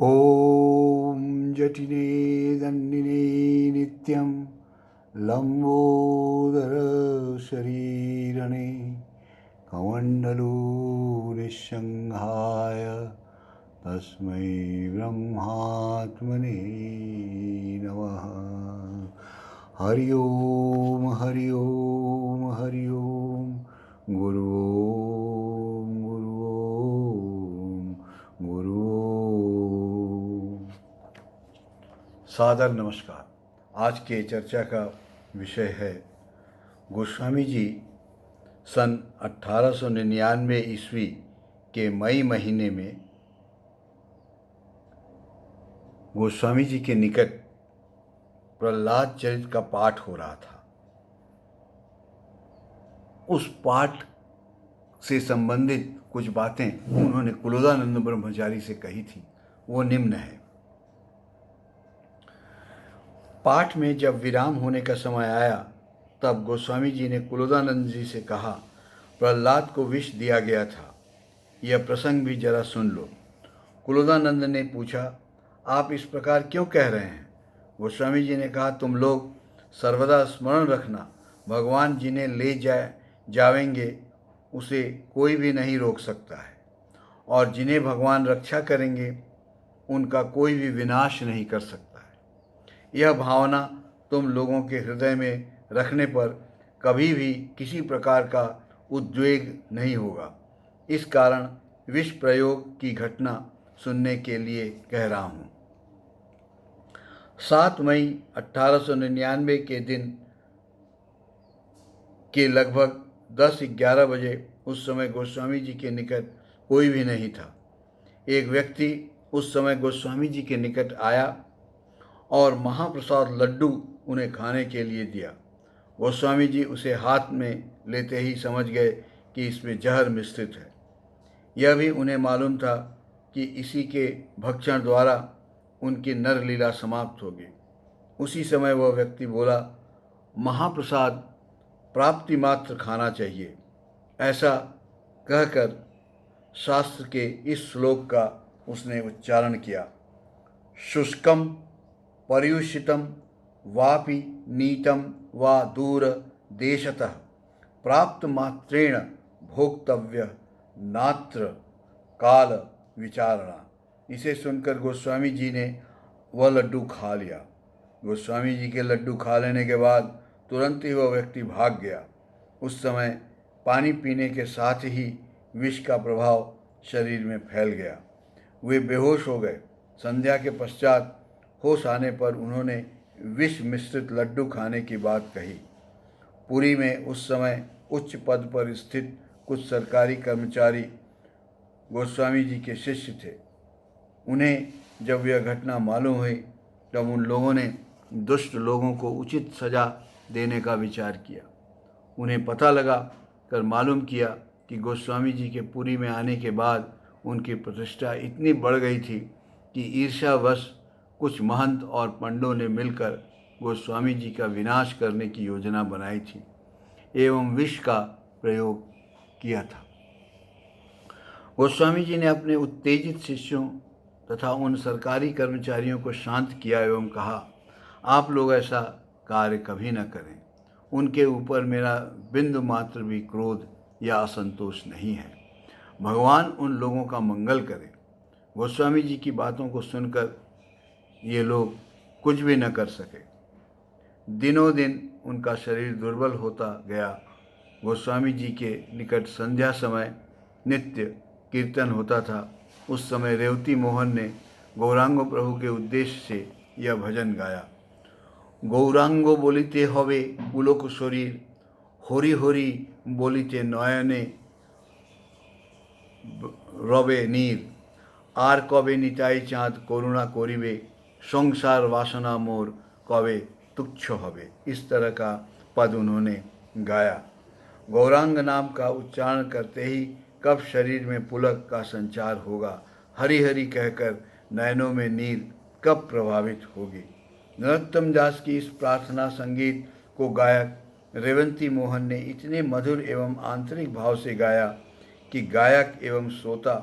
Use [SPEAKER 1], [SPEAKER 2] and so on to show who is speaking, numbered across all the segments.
[SPEAKER 1] ॐ जटिने दण्डिने नित्यं लम्बोदरशरीरणे कमण्डलो निःसङ्घाय तस्मै ब्रह्मात्मने नमः। हरि ओम हरि ओम हरि ओम। गुरु ओम गुरु ओम गुरु ओम। सादर नमस्कार। आज के चर्चा का विषय है गोस्वामी जी सन 1899 ईस्वी के मई महीने में गोस्वामी जी के निकट प्रहलाद चरित का पाठ हो रहा था। उस पाठ से संबंधित कुछ बातें उन्होंने कुलोदानंद ब्रह्मचारी से कही थी। वो निम्न है। पाठ में जब विराम होने का समय आया तब गोस्वामी जी ने कुलोदानंद जी से कहा, प्रहलाद को विष दिया गया था, यह प्रसंग भी जरा सुन लो। कुलोदानंद ने पूछा, आप इस प्रकार क्यों कह रहे हैं? गोस्वामी जी ने कहा, तुम लोग सर्वदा स्मरण रखना, भगवान जिन्हें ले जावेंगे उसे कोई भी नहीं रोक सकता है, और जिन्हें भगवान रक्षा करेंगे उनका कोई भी विनाश नहीं कर सकता है। यह भावना तुम लोगों के हृदय में रखने पर कभी भी किसी प्रकार का उद्वेग नहीं होगा। इस कारण विष प्रयोग की घटना सुनने के लिए कह रहा हूँ। 7 मई 1899 के दिन के लगभग 10-11 बजे उस समय गोस्वामी जी के निकट कोई भी नहीं था। एक व्यक्ति उस समय गोस्वामी जी के निकट आया और महाप्रसाद लड्डू उन्हें खाने के लिए दिया। गोस्वामी जी उसे हाथ में लेते ही समझ गए कि इसमें जहर मिश्रित है। यह भी उन्हें मालूम था कि इसी के भक्षण द्वारा उनकी नर लीला समाप्त होगी। उसी समय वह व्यक्ति बोला, महाप्रसाद प्राप्ति मात्र खाना चाहिए। ऐसा कहकर शास्त्र के इस श्लोक का उसने उच्चारण किया, शुष्कम पर्युषितम वापि नीतम वा दूर देशतः प्राप्त मात्रेण भोक्तव्य नात्र काल विचारणा। इसे सुनकर गोस्वामी जी ने वह लड्डू खा लिया। गोस्वामी जी के लड्डू खा लेने के बाद तुरंत ही वह व्यक्ति भाग गया। उस समय पानी पीने के साथ ही विष का प्रभाव शरीर में फैल गया। वे बेहोश हो गए। संध्या के पश्चात होश आने पर उन्होंने विष मिश्रित लड्डू खाने की बात कही। पुरी में उस समय उच्च पद पर स्थित कुछ सरकारी कर्मचारी गोस्वामी जी के शिष्य थे। उन्हें जब यह घटना मालूम हुई तब उन लोगों ने दुष्ट लोगों को उचित सजा देने का विचार किया। उन्हें पता लगा कर मालूम किया कि गोस्वामी जी के पुरी में आने के बाद उनकी प्रतिष्ठा इतनी बढ़ गई थी कि ईर्ष्यावश कुछ महंत और पंडों ने मिलकर गोस्वामी जी का विनाश करने की योजना बनाई थी एवं विष का प्रयोग किया था। गोस्वामी जी ने अपने उत्तेजित शिष्यों तथा उन सरकारी कर्मचारियों को शांत किया एवं कहा, आप लोग ऐसा कार्य कभी न करें। उनके ऊपर मेरा बिंदु मात्र भी क्रोध या असंतोष नहीं है। भगवान उन लोगों का मंगल करें। गोस्वामी जी की बातों को सुनकर ये लोग कुछ भी न कर सके। दिनों दिन उनका शरीर दुर्बल होता गया। गोस्वामी जी के निकट संध्या समय नित्य कीर्तन होता था। उस समय रेवती मोहन ने गौरांगो प्रभु के उद्देश्य से यह भजन गाया, गौरांगो बोलिते हवे पुलक शरीर, हरि हरि बोलिते नयने रवे नीर, आर कबे निताई चाँद करुणा करिबे, संसार वासना मोर कबे तुच्छ हवे। इस तरह का पद उन्होंने गाया। गौरांग नाम का उच्चारण करते ही कब शरीर में पुलक का संचार होगा, हरि हरि कहकर नयनों में नीर कब प्रभावित होगी। नरोत्तम दास की इस प्रार्थना संगीत को गायक रेवंती मोहन ने इतने मधुर एवं आंतरिक भाव से गाया कि गायक एवं श्रोता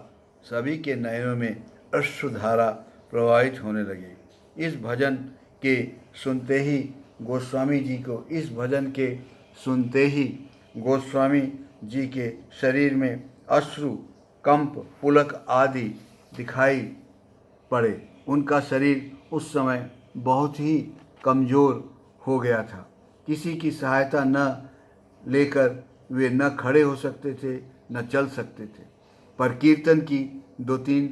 [SPEAKER 1] सभी के नयनों में अश्रुधारा प्रवाहित होने लगी। इस भजन के सुनते ही गोस्वामी जी को गोस्वामी जी के शरीर में अश्रु, कंप, पुलक आदि दिखाई पड़े। उनका शरीर उस समय बहुत ही कमज़ोर हो गया था। किसी की सहायता न लेकर वे न खड़े हो सकते थे न चल सकते थे। पर कीर्तन की 2-3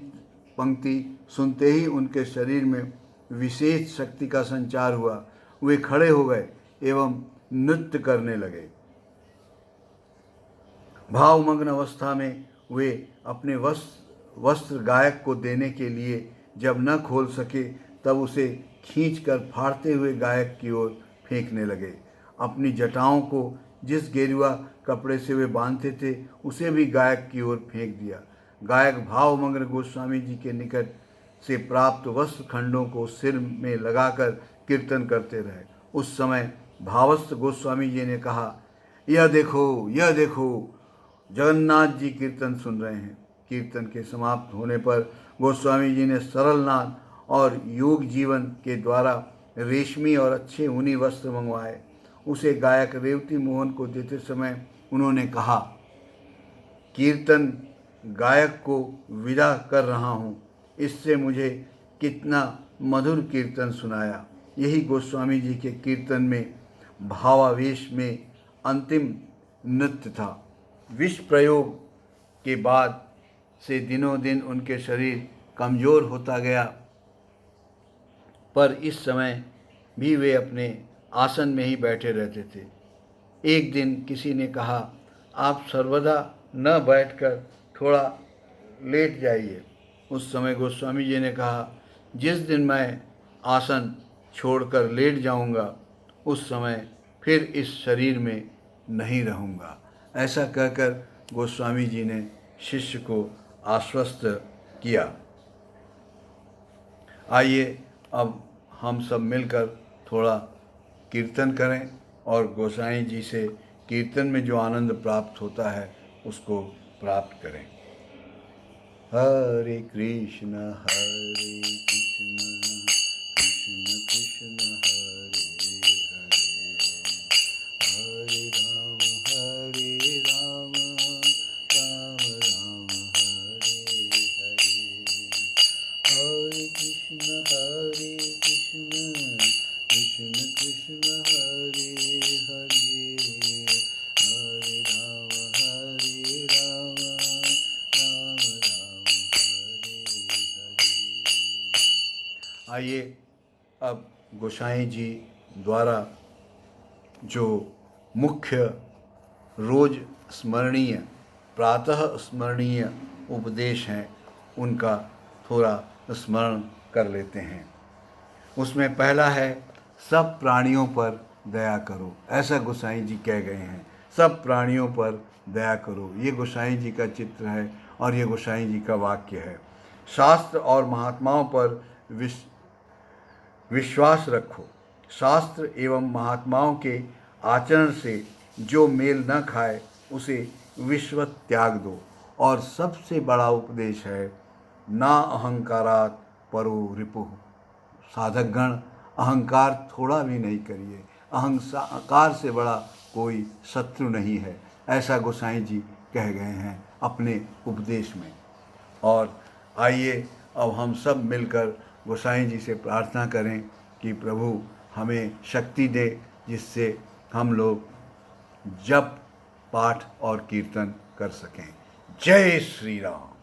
[SPEAKER 1] पंक्ति सुनते ही उनके शरीर में विशेष शक्ति का संचार हुआ। वे खड़े हो गए एवं नृत्य करने लगे। भावमग्न अवस्था में वे अपने वस्त्र गायक को देने के लिए जब न खोल सके तब उसे खींचकर फाड़ते हुए गायक की ओर फेंकने लगे। अपनी जटाओं को जिस गेरुआ कपड़े से वे बांधते थे उसे भी गायक की ओर फेंक दिया। गायक भावमग्न गोस्वामी जी के निकट से प्राप्त वस्त्र खंडों को सिर में लगाकर कीर्तन करते रहे। उस समय भावस्थ गोस्वामी जी ने कहा, यह देखो, जगन्नाथ जी कीर्तन सुन रहे हैं। कीर्तन के समाप्त होने पर गोस्वामी जी ने सरल नाद और योग जीवन के द्वारा रेशमी और अच्छे ऊनी वस्त्र मंगवाए। उसे गायक रेवती मोहन को देते समय उन्होंने कहा, कीर्तन गायक को विदा कर रहा हूँ, इससे मुझे कितना मधुर कीर्तन सुनाया। यही गोस्वामी जी के कीर्तन में भावावेश में अंतिम नृत्य था। विष प्रयोग के बाद से दिनों दिन उनके शरीर कमज़ोर होता गया, पर इस समय भी वे अपने आसन में ही बैठे रहते थे। एक दिन किसी ने कहा, आप सर्वदा न बैठकर थोड़ा लेट जाइए। उस समय गोस्वामी जी ने कहा, जिस दिन मैं आसन छोड़कर लेट जाऊंगा उस समय फिर इस शरीर में नहीं रहूंगा। ऐसा कहकर गोस्वामी जी ने शिष्य को आश्वस्त किया। आइए अब हम सब मिलकर थोड़ा कीर्तन करें और गोसाई जी से कीर्तन में जो आनंद प्राप्त होता है उसको प्राप्त करें। हरे कृष्ण कृष्ण कृष्ण हरे राम राम राम हरे हरे। हरे कृष्ण कृष्ण कृष्ण हरे हरे। हरे राम राम राम हरे हरे। आइए अब गोसाई जी द्वारा जो मुख्य रोज स्मरणीय, प्रातः स्मरणीय उपदेश हैं उनका थोड़ा स्मरण कर लेते हैं। उसमें पहला है, सब प्राणियों पर दया करो। ऐसा गोसाई जी कह गए हैं, सब प्राणियों पर दया करो। ये गोसाई जी का चित्र है और ये गोसाई जी का वाक्य है। शास्त्र और महात्माओं पर विश्वास रखो। शास्त्र एवं महात्माओं के आचरण से जो मेल न खाए उसे विश्वत त्याग दो। और सबसे बड़ा उपदेश है, ना अहंकारात परो रिपुः। साधकगण, अहंकार थोड़ा भी नहीं करिए। अहंकार से बड़ा कोई शत्रु नहीं है। ऐसा गोसाई जी कह गए हैं अपने उपदेश में। और आइए अब हम सब मिलकर गोसाई जी से प्रार्थना करें कि प्रभु हमें शक्ति दे, जिससे हम लोग जप, पाठ और कीर्तन कर सकें। जय श्री राम।